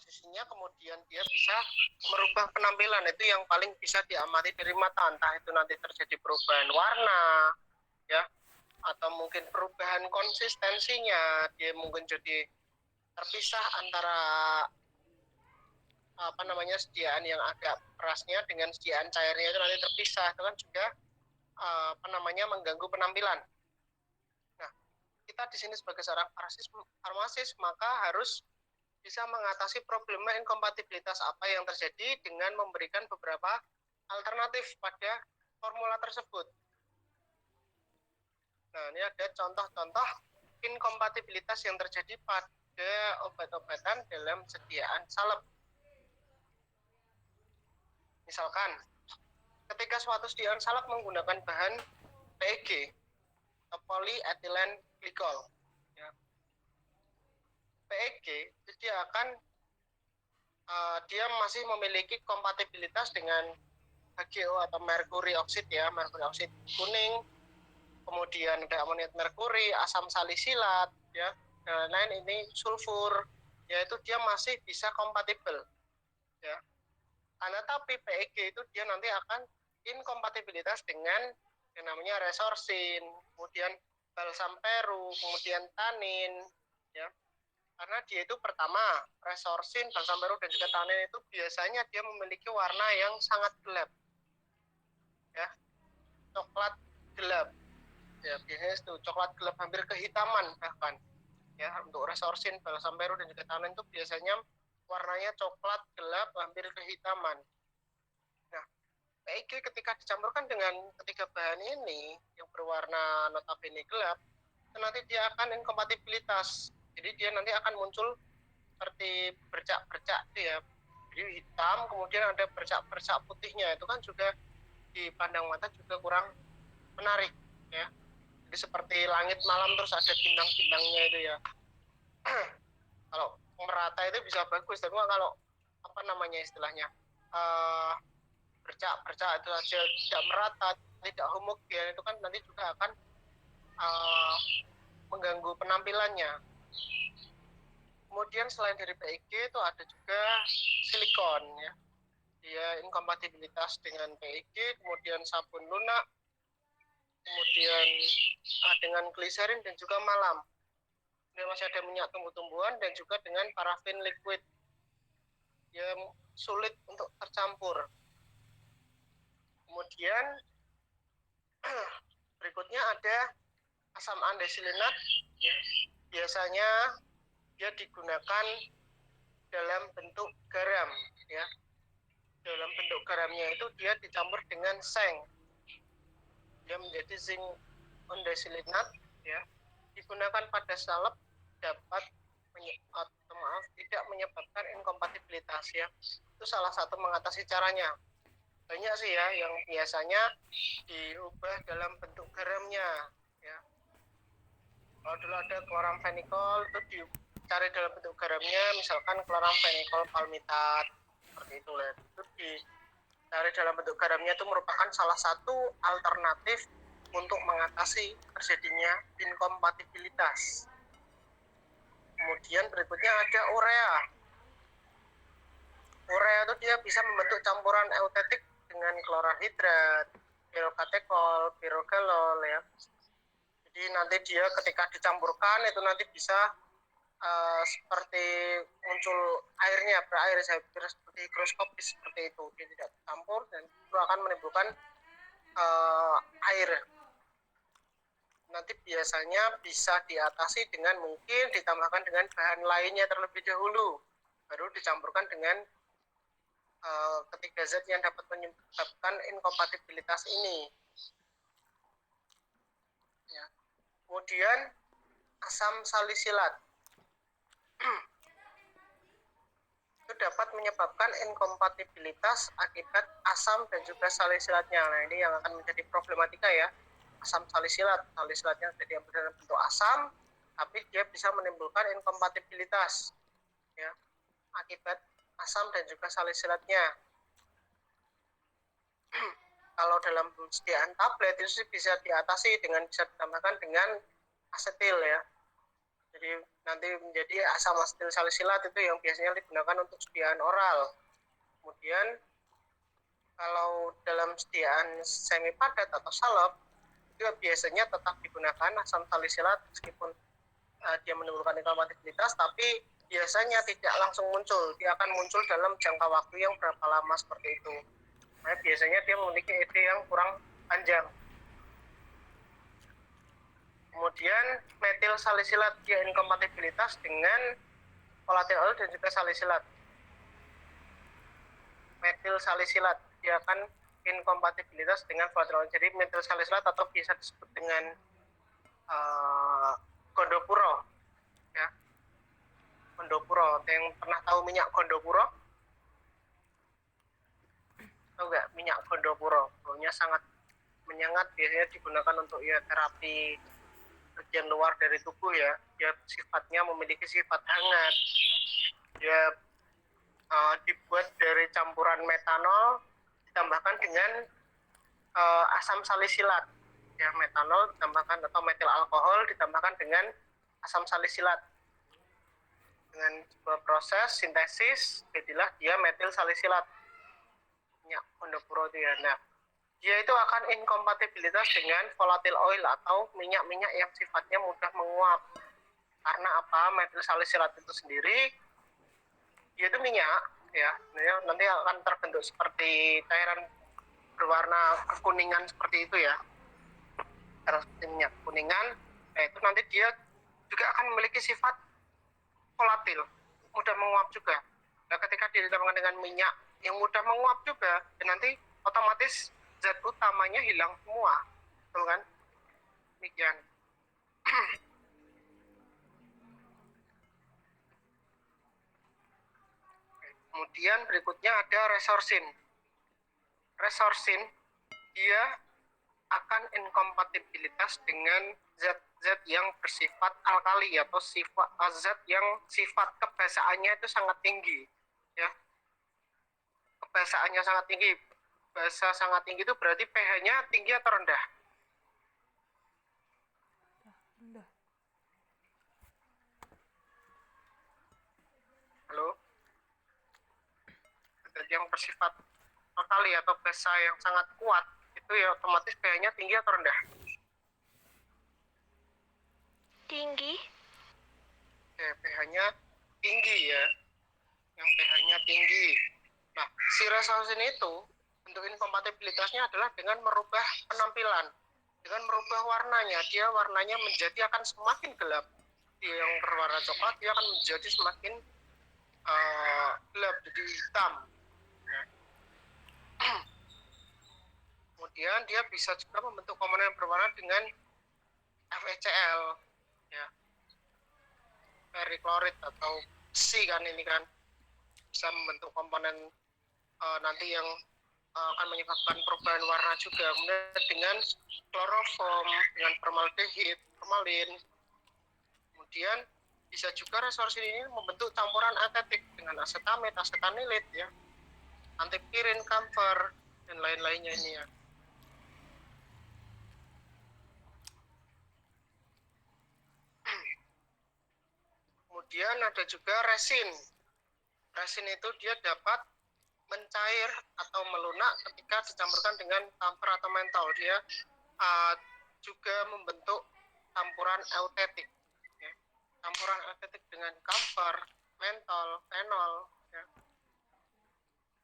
komposisinya, kemudian dia bisa merubah penampilan. Itu yang paling bisa diamati dari mata, entah itu nanti terjadi perubahan warna ya, atau mungkin perubahan konsistensinya, dia mungkin jadi terpisah antara sediaan yang agak kerasnya dengan sediaan cairnya, itu nanti terpisah. Itu kan juga mengganggu penampilan. Nah, kita di sini sebagai seorang farmasis maka harus bisa mengatasi problema inkompatibilitas apa yang terjadi dengan memberikan beberapa alternatif pada formula tersebut. Nah, ini ada contoh-contoh inkompatibilitas yang terjadi pada obat-obatan dalam sediaan salep. Misalkan, ketika suatu sediaan salep menggunakan bahan PEG, polyethylene glycol, ya. PEG dia masih memiliki kompatibilitas dengan HGO atau merkuri oksid ya, merkuri oksid kuning, kemudian ada amoniat merkuri, asam salisilat ya, dan lain ini sulfur, yaitu dia masih bisa kompatibel ya. Karena tapi PEG itu dia nanti akan inkompatibilitas dengan yang namanya resorsin, kemudian balsam peru, kemudian tanin ya. Karena dia itu pertama, resorsin, balsam peru dan juga tanin itu biasanya dia memiliki warna yang sangat gelap ya, coklat gelap ya, biasanya itu coklat gelap hampir kehitaman bahkan ya. Untuk resorsin, balsam peru dan juga tanin itu biasanya warnanya coklat gelap hampir kehitaman. Nah, PEG ketika dicampurkan dengan ketiga bahan ini yang berwarna notabene gelap, itu nanti dia akan inkompatibilitas. Jadi dia nanti akan muncul seperti bercak-bercak itu ya. Jadi hitam, kemudian ada bercak-bercak putihnya. Itu kan juga dipandang mata juga kurang menarik ya. Jadi seperti langit malam terus ada bintang-bintangnya itu ya. Kalau merata itu bisa bagus, tapi kalau istilahnya bercak-bercak itu aja tidak merata, tidak homogen, itu kan nanti juga akan mengganggu penampilannya. Kemudian selain dari PEG itu ada juga silikon ya. Dia inkompatibilitas dengan PEG, kemudian sabun lunak, kemudian dengan gliserin dan juga malam. Kemudian masih ada minyak tumbuh-tumbuhan dan juga dengan parafin liquid yang sulit untuk tercampur. Kemudian berikutnya ada asam andesilinat ya. Biasanya dia digunakan dalam bentuk garam ya. Dalam bentuk garamnya itu dia dicampur dengan seng, dia menjadi zinc andesilinat ya. Digunakan pada salep dapat tidak menyebabkan inkompatibilitas ya. Itu salah satu mengatasi caranya. Banyak sih ya yang biasanya diubah dalam bentuk garamnya ya. Kalau dulu ada chloramphenicol itu dicari dalam bentuk garamnya, misalkan chloramphenicol palmitat seperti itu lah. Itu dicari dalam bentuk garamnya, itu merupakan salah satu alternatif untuk mengatasi terjadinya inkompatibilitas. Kemudian berikutnya ada urea. Urea itu dia bisa membentuk campuran eutetik dengan klorahidrat, pirokatekol, pirogalol ya. Jadi nanti dia ketika dicampurkan itu nanti bisa seperti muncul airnya, berair seperti higroskopis seperti itu. Dia tidak campur dan itu akan menimbulkan air. Nanti biasanya bisa diatasi dengan mungkin ditambahkan dengan bahan lainnya terlebih dahulu, baru dicampurkan dengan ketiga zat yang dapat menyebabkan inkompatibilitas ini ya. Kemudian asam salisilat itu dapat menyebabkan inkompatibilitas akibat asam dan juga salisilatnya. Nah, ini yang akan menjadi problematika ya. Asam salisilatnya jadi yang dalam bentuk asam, tapi dia bisa menimbulkan inkompatibilitas ya akibat asam dan juga salisilatnya. Kalau dalam sediaan tablet itu bisa diatasi dengan bisa ditambahkan dengan asetil ya. Jadi nanti menjadi asam asetil salisilat itu yang biasanya digunakan untuk sediaan oral. Kemudian kalau dalam sediaan semi padat atau salep itu biasanya tetap digunakan asam salisilat meskipun dia menimbulkan inkompatibilitas, tapi biasanya tidak langsung muncul. Dia akan muncul dalam jangka waktu yang berapa lama seperti itu. Nah, biasanya dia memiliki ED yang kurang panjang. Kemudian metil salisilat dia inkompatibilitas dengan volatile oil dan juga salisilat. Metil salisilat dia akan inkompatibilitas dengan volatile oil. Jadi metil salisilat atau bisa disebut dengan gondopuro, ya. Gondopuro. Yang pernah tahu minyak gondopuro? Tahu nggak minyak gondopuro? Baunya sangat menyengat, biasanya digunakan untuk ya terapi bagian luar dari tubuh ya. Dia sifatnya memiliki sifat hangat. Dia dibuat dari campuran metanol ditambahkan dengan asam salisilat. Ya, metanol ditambahkan atau metil alkohol ditambahkan dengan asam salisilat. Dengan sebuah proses sintesis, jadilah dia metil salisilat. Minyak gondopuro itu ya. Nah, dia itu akan inkompatibilitas dengan volatile oil atau minyak-minyak yang sifatnya mudah menguap. Karena apa? Metil salisilat itu sendiri dia itu minyak, ya. Nanti akan terbentuk seperti cairan berwarna kekuningan seperti itu ya. Seperti minyak kuningan. Nah, itu nanti dia juga akan memiliki sifat volatil, mudah menguap juga. Nah, ketika ditambahkan dengan minyak yang mudah menguap juga, dan nanti otomatis zat utamanya hilang semua, betul kan? Demikian. Kemudian berikutnya ada resorsin. Resorsin dia akan inkompatibilitas dengan zat-zat yang bersifat alkali atau zat yang sifat kebasaannya itu sangat tinggi, ya. Kebasaannya sangat tinggi. Basa sangat tinggi itu berarti pH-nya tinggi atau rendah? Rendah. Halo? Zat yang bersifat alkali atau basa yang sangat kuat itu ya otomatis pH-nya tinggi atau rendah? Tinggi. Oke, pH-nya tinggi ya. Yang pH-nya tinggi. Nah, si resorsin itu bentuk inkompatibilitasnya adalah dengan merubah penampilan, dengan merubah warnanya. Dia warnanya menjadi akan semakin gelap. Dia yang berwarna coklat dia akan menjadi semakin gelap, jadi hitam. Ya. Kemudian dia bisa juga membentuk komponen yang berwarna dengan FeCl, ya, ferrichloride atau besi kan ini kan bisa membentuk komponen nanti yang akan menyebabkan perubahan warna juga. Kemudian dengan kloroform, dengan formaldehid, formalin. Kemudian bisa juga resorsin ini membentuk campuran atetik dengan asetamid, asetanilit ya, antipirin, camphor dan lain-lainnya ini ya. Kemudian ada juga resin. Resin itu dia dapat mencair atau melunak ketika dicampurkan dengan camphor atau mentol. Dia juga membentuk campuran eutetik. Ya. Campuran eutetik dengan camphor, mentol, fenol. Ya.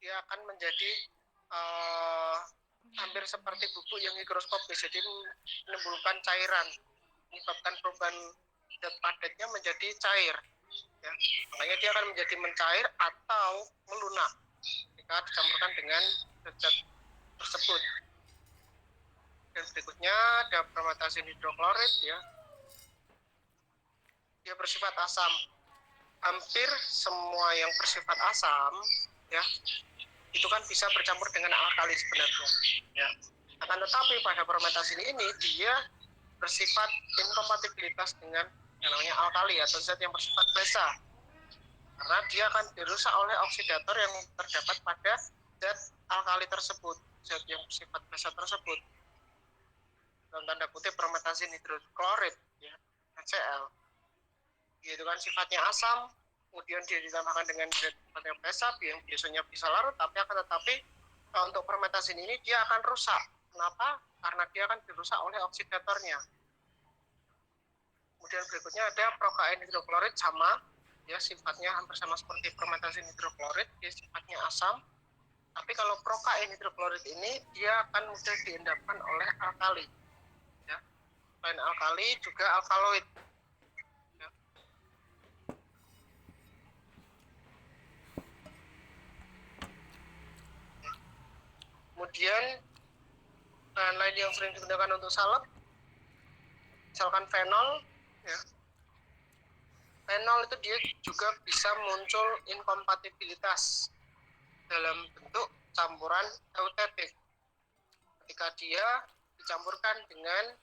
Dia akan menjadi hampir seperti bubuk yang mikroskopis, jadi menimbulkan cairan, menyebabkan perubahan zat padatnya menjadi cair. Ya. Makanya dia akan menjadi mencair atau melunak jika dicampurkan dengan zat tersebut. Dan berikutnya ada promethazine hidroklorid ya. Dia bersifat asam. Hampir semua yang bersifat asam ya itu kan bisa bercampur dengan alkali sebenarnya. Ya. Akan tetapi pada promethazine ini dia bersifat inkompatibilitas dengan yang namanya alkali atau zat yang bersifat basa. Karena dia akan dirusak oleh oksidator yang terdapat pada zat alkali tersebut, zat yang bersifat basa tersebut. Dalam tanda kutip promethazine hidroklorid ya, HCl. yaitu kan sifatnya asam, kemudian dia ditambahkan dengan sifatnya basa yang biasanya bisa larut, tapi akan tetapi untuk permetasin ini dia akan rusak. Kenapa? Karena dia akan dirusak oleh oksidatornya. Kemudian berikutnya ada prokain hidroklorid, sama ya, sifatnya hampir sama seperti permetasin hidroklorid, dia sifatnya asam. Tapi kalau prokain hidroklorid ini dia akan mudah diendapkan oleh alkali. Ya. Selain alkali juga alkaloid. Ya. Kemudian bahan lain yang sering digunakan untuk salep, misalkan fenol. Ya. Fenol itu dia juga bisa muncul inkompatibilitas dalam bentuk campuran eutetik. Ketika dia dicampurkan dengan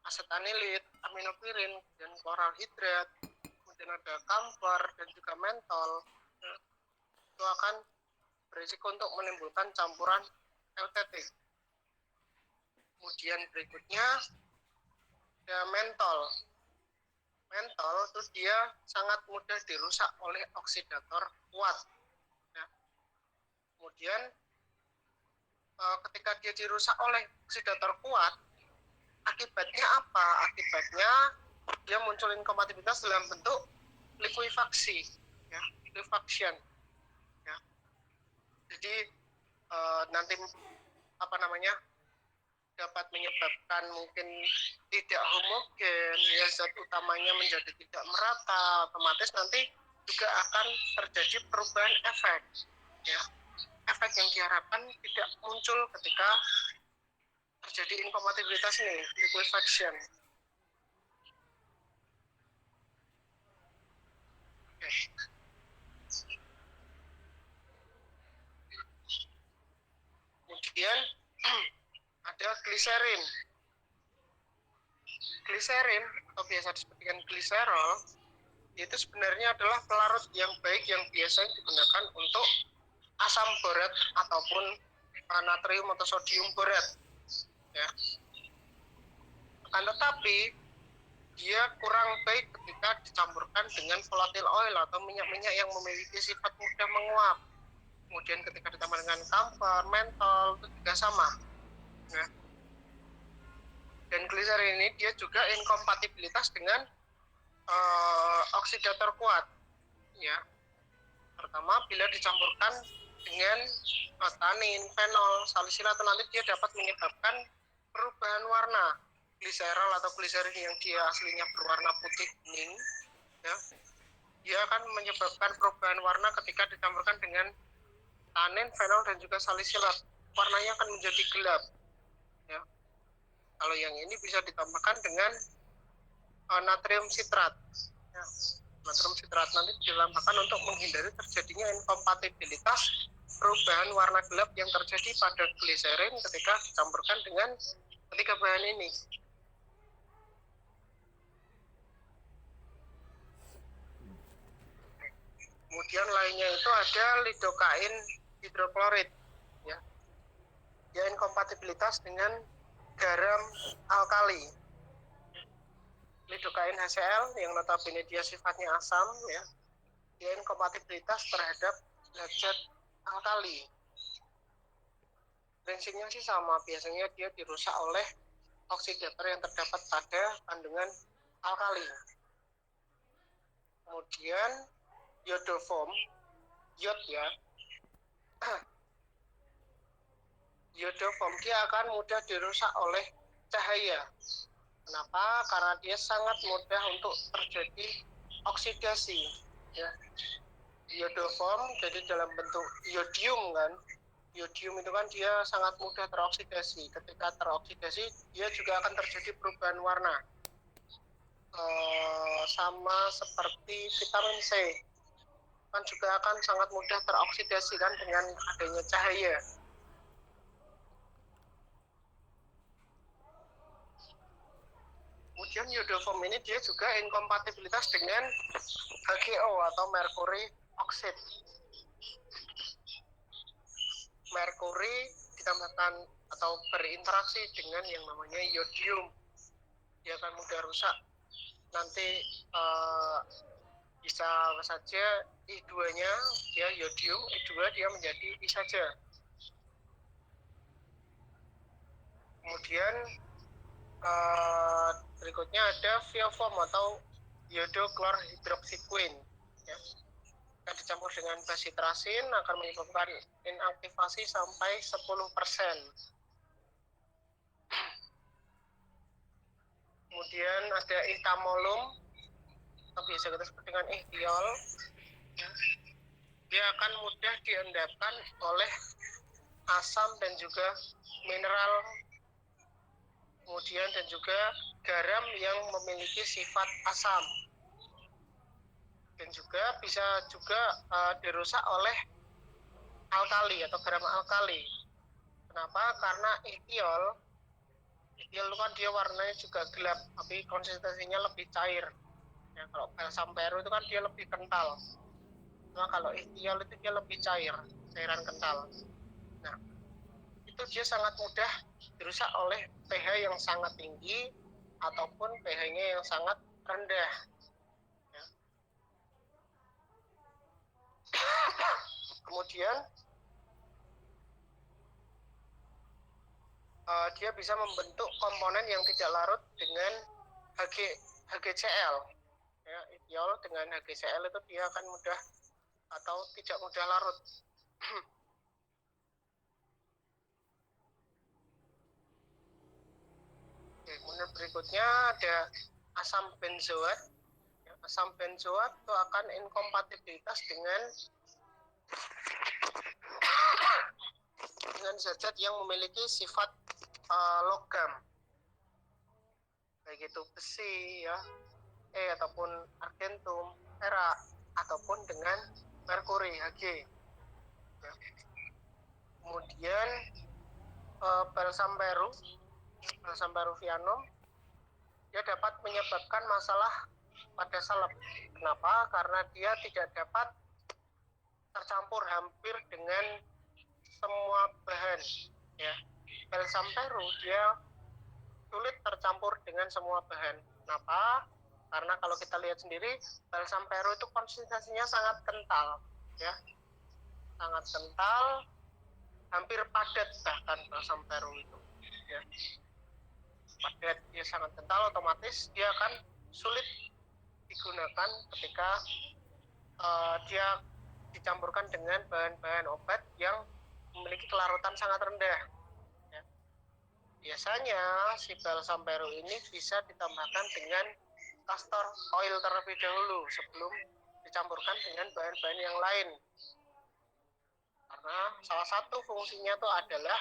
asetanilit, aminopirin, dan kloral hidrat, kemudian ada kamfer dan juga mentol, itu akan berisiko untuk menimbulkan campuran eutetik. Kemudian berikutnya ada mentol. Mentol itu dia sangat mudah dirusak oleh oksidator kuat. Ya. Kemudian ketika dia dirusak oleh oksidator kuat, akibatnya apa? Akibatnya dia muncul inkompatibilitas dalam bentuk likuifaksi, ya, liquefaction. Ya. Jadi nanti dapat menyebabkan mungkin tidak homogen, ya, zat utamanya menjadi tidak merata, otomatis nanti juga akan terjadi perubahan efek, ya. Efek yang diharapkan tidak muncul ketika terjadi inkompatibilitas ini, liquefaction. Oke. Kemudian ada gliserin. Gliserin atau biasa disebut dengan gliserol itu sebenarnya adalah pelarut yang baik yang biasa digunakan untuk asam borat ataupun natrium atau sodium borat. Ya. Akan tetapi dia kurang baik ketika dicampurkan dengan volatile oil atau minyak-minyak yang memiliki sifat mudah menguap. Kemudian ketika ditambah dengan kamfer, mentol, itu juga sama. Ya. Dan gliserin ini dia juga inkompatibilitas dengan oksidator kuat. Ya. Pertama, bila dicampurkan dengan tanin, fenol, salisilat, nanti dia dapat menyebabkan perubahan warna. Gliserol atau gliserin yang dia aslinya berwarna putih bening, ya, dia akan menyebabkan perubahan warna ketika dicampurkan dengan tanin, fenol, dan juga salisilat. Warnanya akan menjadi gelap. Ya. Kalau yang ini bisa ditambahkan dengan natrium sitrat. Ya. Natrium sitrat nanti ditambahkan untuk menghindari terjadinya inkompatibilitas perubahan warna gelap yang terjadi pada gliserin ketika dicampurkan dengan ketiga bahan ini. Kemudian lainnya itu ada lidokain hidroklorid, ya. Dia inkompatibilitas dengan garam alkali. Lidokain HCl yang notabene dia sifatnya asam, ya, dia inkompatibilitas terhadap zat alkali. Prinsipnya sih sama, biasanya dia dirusak oleh oksidator yang terdapat pada kandungan alkali. Kemudian iodoform, iod, ya. Iodoform dia akan mudah dirusak oleh cahaya. Kenapa? Karena dia sangat mudah untuk terjadi oksidasi. Ya. Iodoform jadi dalam bentuk iodium kan. Iodium itu kan dia sangat mudah teroksidasi. Ketika teroksidasi, dia juga akan terjadi perubahan warna. Sama seperti vitamin C. Kan juga akan sangat mudah teroksidasi kan dengan adanya cahaya. Kemudian iodoform ini dia juga inkompatibilitas dengan HgO atau merkuri oxide. Merkuri ditambahkan atau berinteraksi dengan yang namanya iodium, dia akan mudah rusak. nanti bisa saja I2-nya dia yodium, I2 dia menjadi I saja. Kemudian berikutnya ada VO-form atau iodoklorhidroksiquin. Ya. Jika dicampur dengan basitrasin akan menyebabkan inaktivasi sampai 10%. Kemudian ada ihtamolum, atau biasa kita sebut dengan ihtiol. Ya. Dia akan mudah diendapkan oleh asam dan juga mineral, kemudian dan juga garam yang memiliki sifat asam, dan juga bisa juga dirusak oleh alkali atau garam alkali. Kenapa? Karena ihtiol kan dia warnanya juga gelap, tapi konsistensinya lebih cair. Ya, kalau balsam peru itu kan dia lebih kental. Nah, kalau ihtiol itu dia lebih cair, cairan kental. Nah, itu dia sangat mudah dirusak oleh pH yang sangat tinggi ataupun pH-nya yang sangat rendah. Ya. Kemudian dia bisa membentuk komponen yang tidak larut dengan HgCl. Ya, ihtiol dengan HgCl itu dia akan mudah atau tidak mudah larut. Kemudian berikutnya ada asam benzoat. Ya, asam benzoat itu akan inkompatibilitas dengan zat-zat yang memiliki sifat logam, baik itu besi, ya, ataupun argentum, perak, ataupun dengan merkuri, Hg. Ya. Kemudian balsam peruvianum, dia dapat menyebabkan masalah pada salep. Kenapa? Karena dia tidak dapat tercampur hampir dengan semua bahan. Ya, balsam peru dia sulit tercampur dengan semua bahan. Kenapa? Karena kalau kita lihat sendiri, balsam peru itu konsistensinya sangat kental, ya, sangat kental, hampir padat bahkan balsam peru itu. Ya. Padat, dia sangat kental, otomatis dia akan sulit digunakan ketika dia dicampurkan dengan bahan-bahan obat yang memiliki kelarutan sangat rendah. Ya. Biasanya si balsam peru ini bisa ditambahkan dengan castor oil terlebih dahulu sebelum dicampurkan dengan bahan-bahan yang lain. Karena salah satu fungsinya itu adalah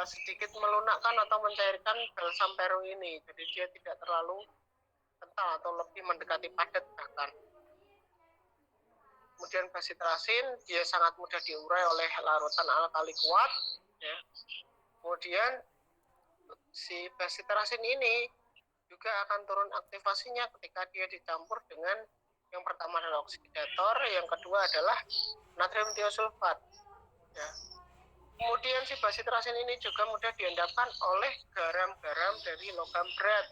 sedikit melunakkan atau mencairkan balsam peru ini, jadi dia tidak terlalu kental atau lebih mendekati padat bahkan. Kemudian basitrasin dia sangat mudah diurai oleh larutan alkali kuat. Ya. Kemudian si basitrasin ini juga akan turun aktivasinya ketika dia dicampur dengan yang pertama adalah oksidator, yang kedua adalah natrium tiosulfat. Ya. Kemudian si basitrasin ini juga mudah diendapkan oleh garam-garam dari logam berat.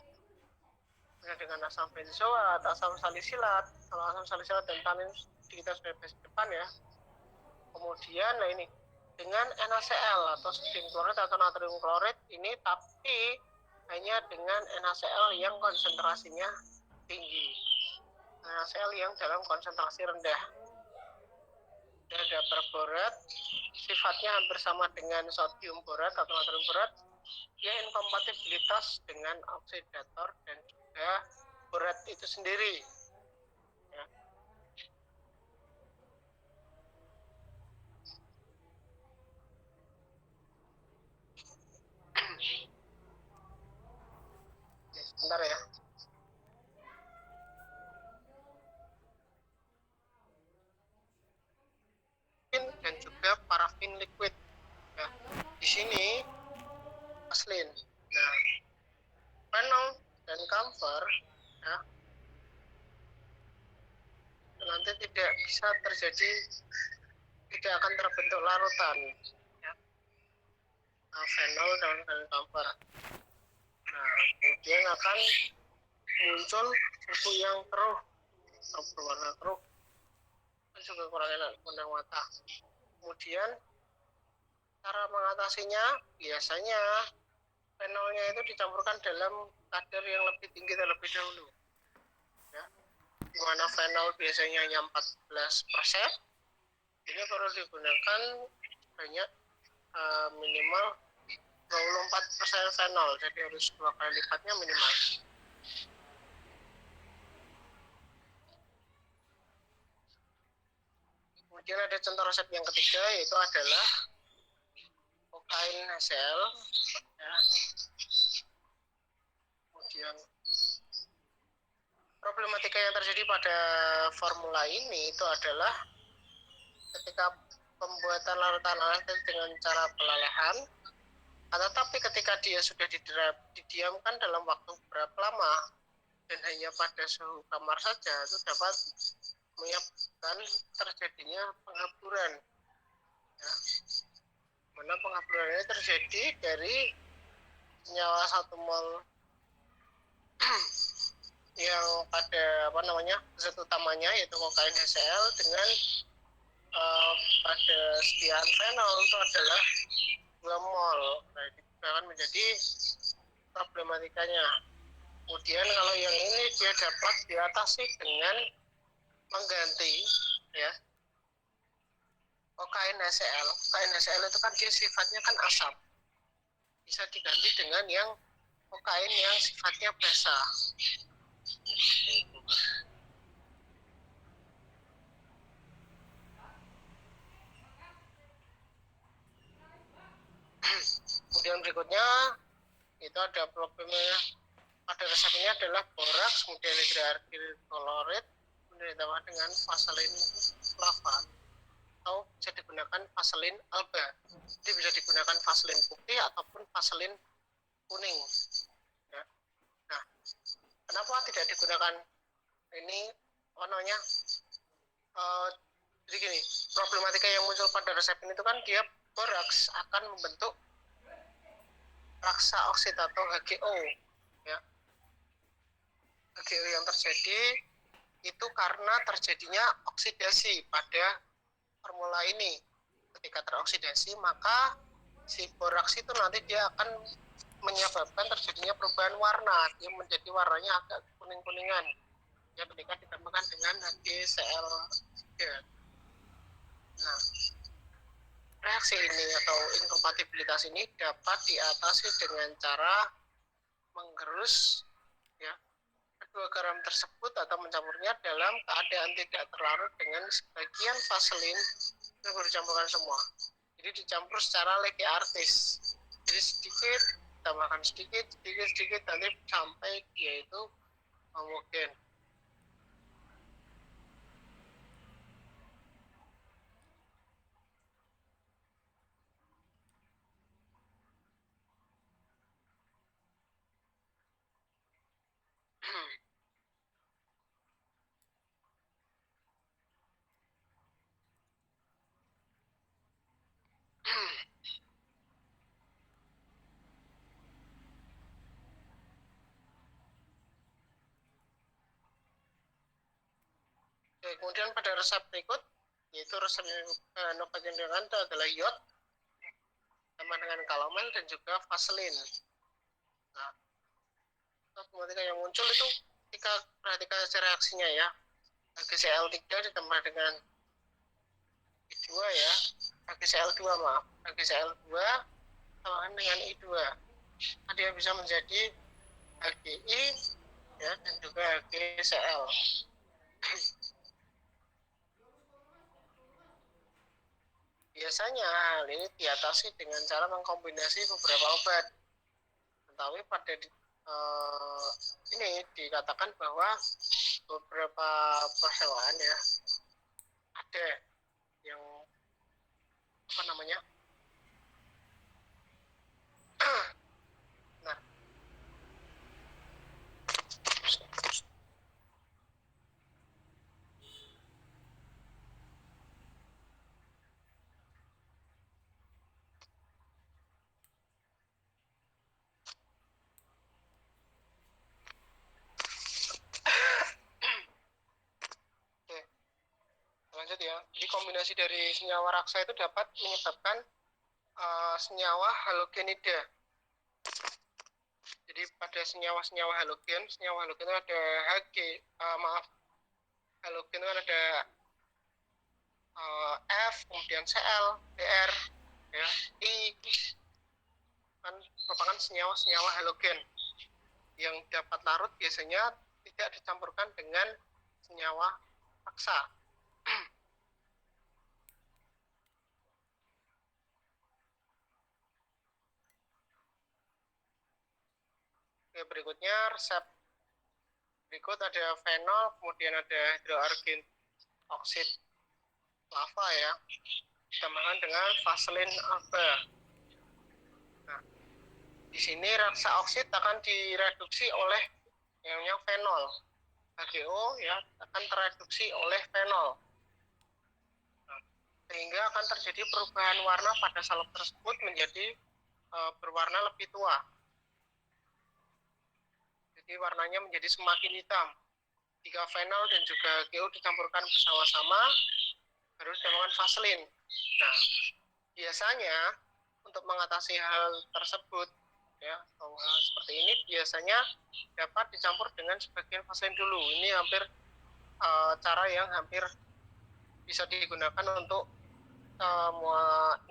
Dengan asam benzoat, asam salisilat. Kalau asam salisilat dan tanin kita sudah bahas di depan, ya. Kemudian nah ini dengan NaCl atau sodium klorid atau natrium klorid ini, tapi hanya dengan NaCl yang konsentrasinya tinggi, NaCl yang dalam konsentrasi rendah. Dan ada perborat, sifatnya hampir sama dengan sodium borat atau natrium borat, dia inkompatibilitas dengan oksidator dan juga borat itu sendiri. Ya. Sebentar ya. Dan juga parafin liquid. Ya. Di sini aslin. Nah, phenol dan camphor, ya, nanti tidak bisa terjadi, tidak akan terbentuk larutan. Ya. Nah, phenol dan camphor. Nah, kemudian akan muncul serbuk yang keruh atau berwarna keruh, itu juga kurang enak dipandang mata. Kemudian cara mengatasinya biasanya fenolnya itu dicampurkan dalam kadar yang lebih tinggi terlebih dahulu, ya. Di mana fenol biasanya hanya 14%, ini perlu digunakan banyak minimal 24% fenol, jadi harus 2 kali lipatnya minimal. Kemudian ada contoh resep yang ketiga, yaitu adalah kokain HCl, ya. Kemudian problematika yang terjadi pada formula ini itu adalah ketika pembuatan larutan asetil dengan cara pelelehan, tetapi ketika dia sudah didiamkan dalam waktu berapa lama dan hanya pada suhu kamar saja, itu dapat menyebabkan terjadinya penghaburan, ya. Mana penghaburan ini terjadi dari senyawa 1 mol yang pada zat utamanya yaitu kokain HCl dengan pada sediaan fenol itu adalah 2 mol. Nah, itu akan menjadi problematikanya. Kemudian kalau yang ini dia dapat diatasi dengan mengganti, ya, kokain HCl. Kokain HCl itu kan dia sifatnya kan asam, bisa diganti dengan yang kokain yang sifatnya basa. Kemudian berikutnya itu ada problemnya pada resep ini adalah boraks, kemudian hidroargil klorid, kemudian ditambah dengan vaselin lava, atau bisa digunakan vaselin alba. Jadi bisa digunakan vaselin putih ataupun vaselin kuning, ya. Nah, kenapa tidak digunakan ini jadi gini, problematika yang muncul pada resep ini itu kan dia boraks akan membentuk raksa oksid atau HGO, ya. HGO yang terjadi itu karena terjadinya oksidasi pada formula ini. Ketika teroksidasi, maka si boraks itu nanti dia akan menyebabkan terjadinya perubahan warna, dia menjadi warnanya agak kuning-kuningan, ya, ketika ditambahkan dengan HgCl3. Nah, reaksi ini atau inkompatibilitas ini dapat diatasi dengan cara menggerus, ya, kedua garam tersebut atau mencampurnya dalam keadaan tidak terlarut dengan sebagian vaselin yang baru dicampurkan semua. Jadi dicampur secara leke artis. Jadi sedikit, tambahkan sedikit, nanti sampai dia itu homogen. Oke, kemudian pada resep berikut, yaitu resep obat yang digunakan itu adalah iod tambah dengan kalomel dan juga vaselin. Nah, problematika yang muncul itu ketika perhatikan reaksinya, ya, HgCl3 ditambah dengan I2, ya, HgCl2 maaf, HgCl2 tambahkan dengan I2, dia bisa menjadi HGI, ya, dan juga HgCl. Biasanya hal ini diatasi dengan cara mengkombinasi beberapa obat. Tetapi pada ini dikatakan bahwa beberapa perhewan, ya, ada yang nah, lanjut ya. Jadi kombinasi dari senyawa raksa itu dapat menyebabkan senyawa halogenida. Jadi pada senyawa halogen itu ada halogen itu ada F, kemudian Cl, Br, ya, I, kan merupakan senyawa halogen yang dapat larut biasanya tidak dicampurkan dengan senyawa raksa. Oke, berikutnya resep berikut ada fenol, kemudian ada hidroargin oksid lava ya, ditambahkan dengan vaselin alba. Nah, di sini raksa oksid akan direduksi oleh yang namanya fenol. HGO ya akan tereduksi oleh fenol. Nah, sehingga akan terjadi perubahan warna pada salep tersebut menjadi berwarna lebih tua. Jadi warnanya menjadi semakin hitam. Jika fenol dan juga HGO dicampurkan bersama-sama, baru ditambahkan vaselin. Nah, biasanya untuk mengatasi hal tersebut ya, atau hal seperti ini biasanya dapat dicampur dengan sebagian vaselin dulu. Ini hampir cara yang hampir bisa digunakan untuk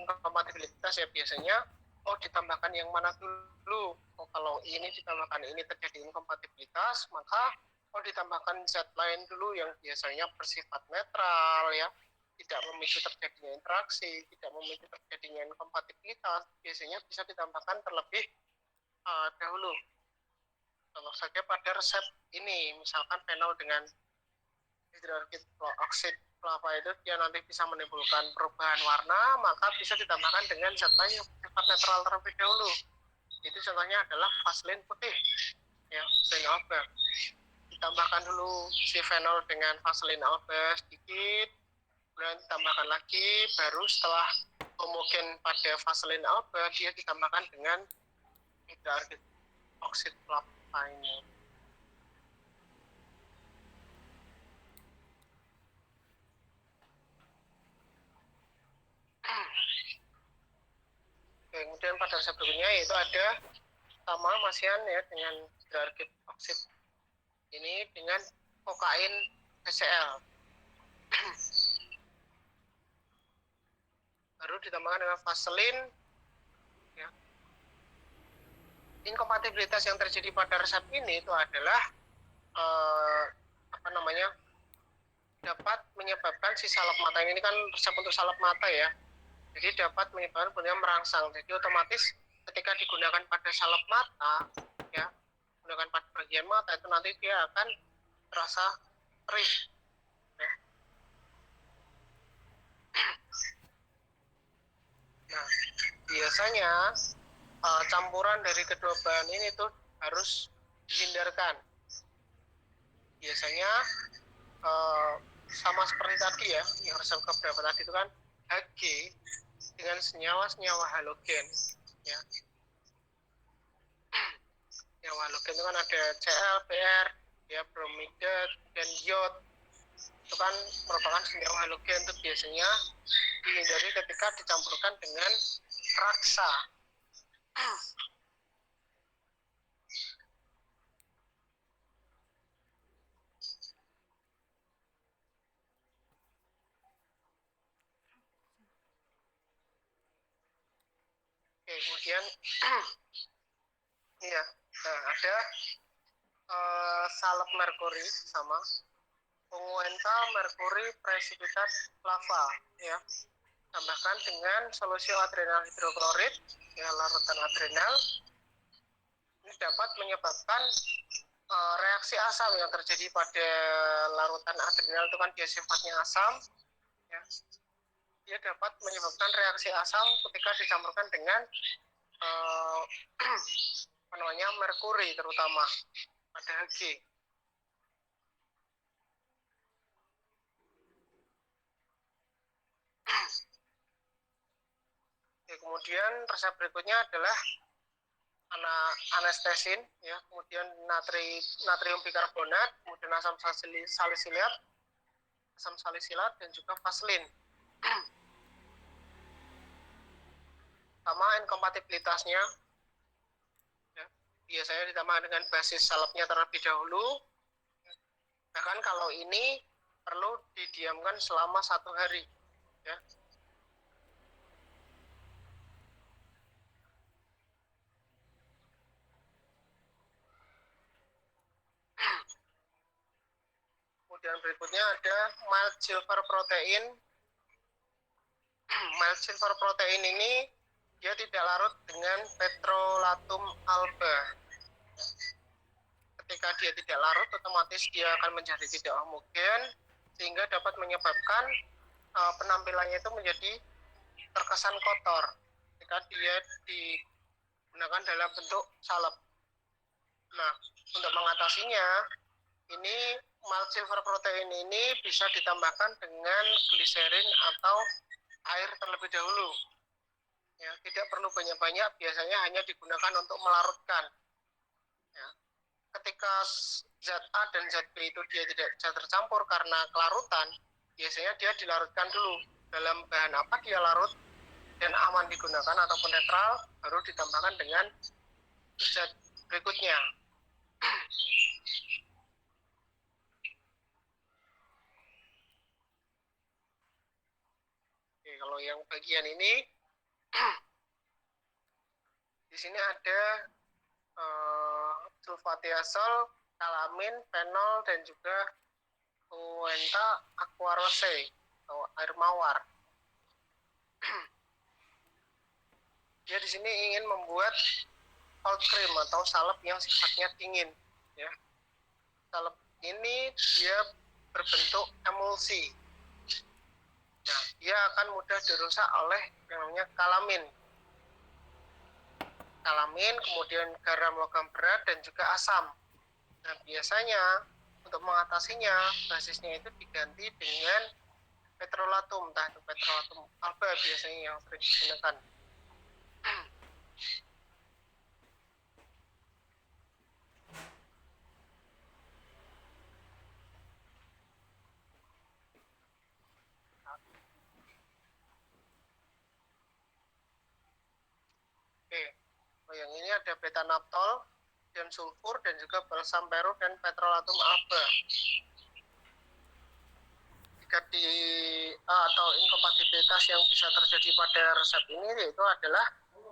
inkompatibilitas ya. Biasanya ditambahkan yang mana dulu. Kalau ini ditambahkan ini terjadi inkompatibilitas, maka ditambahkan zat lain dulu yang biasanya bersifat netral ya, tidak memicu terjadinya interaksi, tidak memicu terjadinya inkompatibilitas, biasanya bisa ditambahkan terlebih dahulu. Contoh saja pada resep ini, misalkan fenol dengan hidroargin oksid lava itu dia nanti bisa menimbulkan perubahan warna, maka bisa ditambahkan dengan zat lain yang bersifat netral terlebih dahulu. Itu contohnya adalah vaselin putih, ya, vaselin alba. Ditambahkan dulu si fenol dengan vaselin alba sedikit, kemudian ditambahkan lagi, baru setelah homogen pada vaselin alba, dia ditambahkan dengan hidroargin oksid lava ini. Kemudian pada resep berikutnya yaitu ada sama masian ya dengan hidroargin oksid ini dengan kokain HCl. Baru ditambahkan dengan vaselin ya. Inkompatibilitas yang terjadi pada resep ini itu adalah dapat menyebabkan si salep mata ini kan resep untuk salep mata ya. Jadi dapat menyebabkan bentuknya merangsang. Jadi otomatis ketika digunakan pada salep mata ya, menggunakan pada bagian mata itu nanti dia akan terasa perih ya. Nah, biasanya campuran dari kedua bahan ini tuh harus dihindarkan. Biasanya sama seperti tadi ya, yang resep keberapa tadi itu kan Hg dengan senyawa halogen ya. Senyawa halogen itu kan ada Cl, Br, ya, bromida dan iod. Itu kan merupakan senyawa halogen, itu biasanya dihindari ketika dicampurkan dengan raksa. Oke, kemudian iya, nah, ada salep merkuri sama unguenta merkuri precipitat lava ya. Tambahkan dengan solusi adrenal hidroklorid ya, larutan adrenal. Ini dapat menyebabkan reaksi asam yang terjadi pada larutan adrenal itu kan dia sifatnya asam ya. Dia dapat menyebabkan reaksi asam ketika dicampurkan dengan merkuri terutama pada Hg. Oke, kemudian resep berikutnya adalah anestesin ya, kemudian natrium bikarbonat, kemudian asam salisilat asam salisilat, dan juga vaselin. Sama inkompatibilitasnya, ya, biasanya ditambah dengan basis salepnya terlebih dahulu. Bahkan kalau ini perlu didiamkan selama 1 hari, ya. Kemudian berikutnya ada mild silver protein. Mild silver protein ini dia tidak larut dengan petrolatum alba. Ketika dia tidak larut, otomatis dia akan menjadi tidak homogen, sehingga dapat menyebabkan penampilannya itu menjadi terkesan kotor ketika dia digunakan dalam bentuk salep. Nah, untuk mengatasinya, ini mild silver protein ini bisa ditambahkan dengan gliserin atau air terlebih dahulu. Ya, tidak perlu banyak-banyak, biasanya hanya digunakan untuk melarutkan. Ya. Ketika zat A dan zat B itu dia tidak bisa tercampur karena kelarutan, biasanya dia dilarutkan dulu. Dalam bahan apa dia larut dan aman digunakan ataupun netral, baru ditambahkan dengan zat berikutnya. Oke, kalau yang bagian ini, di sini ada sulfatiazol, kalamin, fenol, dan juga Uenta aquarose atau air mawar. Dia di sini ingin membuat cold cream atau salep yang sifatnya dingin, ya. Salep ini dia berbentuk emulsi. Nah, dia akan mudah dirusak oleh yang namanya kalamin. Kalamin, kemudian garam logam berat, dan juga asam. Nah, biasanya untuk mengatasinya, basisnya itu diganti dengan petrolatum, entah itu petrolatum alba biasanya yang sering digunakan. Oke, oh, yang ini ada beta-naptol dan sulfur, dan juga balsam peru dan petrolatum alba. Jika atau inkompatibilitas yang bisa terjadi pada resep ini yaitu adalah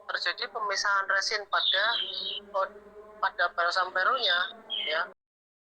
terjadi pemisahan resin pada balsam perunya, ya.